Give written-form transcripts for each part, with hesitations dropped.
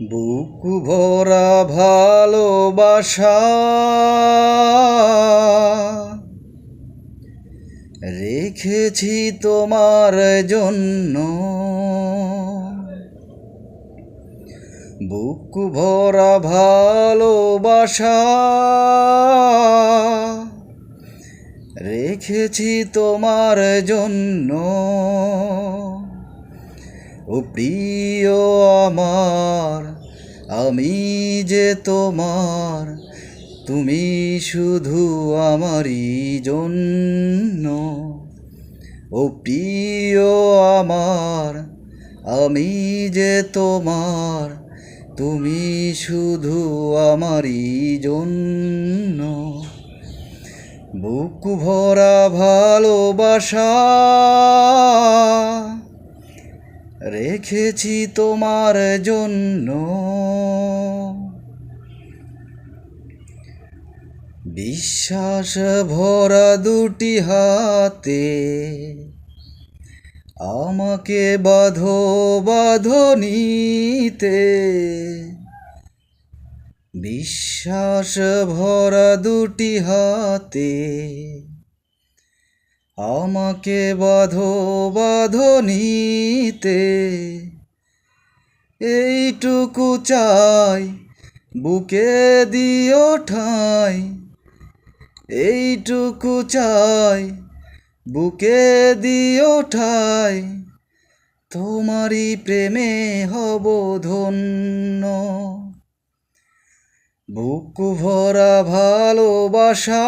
বুক ভরা ভালোবাসা রেখেছি তোমার জন্য। বুক ভরা ভালোবাসা রেখেছি তোমার জন্য। ও প্রিয় আমার, আমি যে তোমার, তুমি শুধু আমারই জন্য। ও প্রিয় আমার, আমি যে তোমার, তুমি শুধু আমারই জন্য। বুক ভরা ভালোবাসা রেখেছি তোমার জন্য। বিশ্বাস ভরা দুটি হাতে আমাকে বাঁধো বাঁধনিতে। বিশ্বাস ভরা দুটি হাতে আমাকে বাঁধো বাঁধনিতে। এইটুকু চাই, বুকে দিও ঠাঁই। এইটুকু চাই, বুকে দিও ঠাঁই। তোমারই প্রেমে হব ধন্য। বুক ভরা ভালোবাসা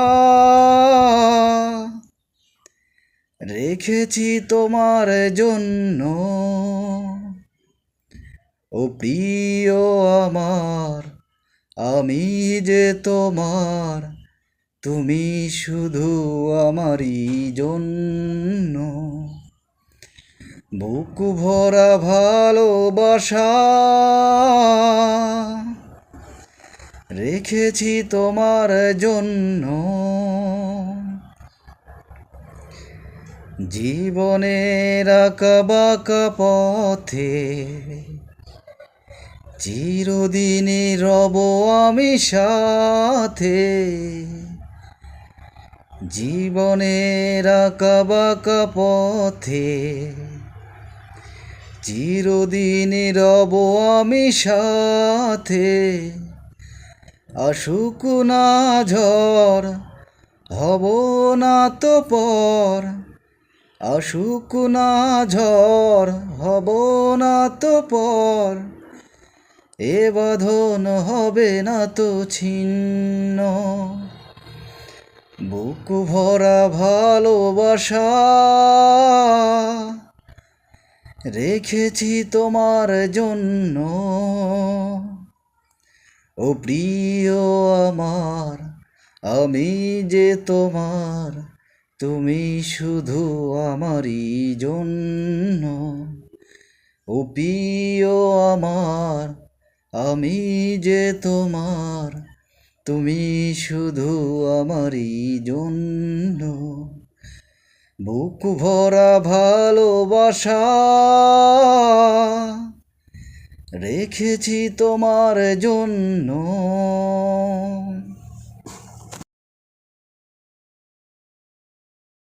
রেখেছি তোমার জন্য। ও প্রিয় আমার, আমি যে তোমার, তুমি শুধু আমারই জন্য। বুক ভরা ভালোবাসা রেখেছি তোমার জন্য। জীবনের আঁকা বাঁকা পথে চিরদিনই রব আমি সাথে। জীবনের আঁকা বাঁকা পথে চিরদিনই রব আমি সাথে। আসুক না ঝড়, হব না তো পর। আসুক না ঝড়, হব না তো পর। এ বাঁধন হবে না তো ছিন্ন। বুক ভরা ভালোবাসা রেখেছি তোমার জন্য। ও প্রিয় আমার, আমি যে তোমার, তুমি শুধু আমারই জন্য। ও প্রিয় আমার, আমি যে তোমার, তুমি শুধু আমারই জন্য। বুক ভরা ভালোবাসা রেখেছি তোমার জন্য।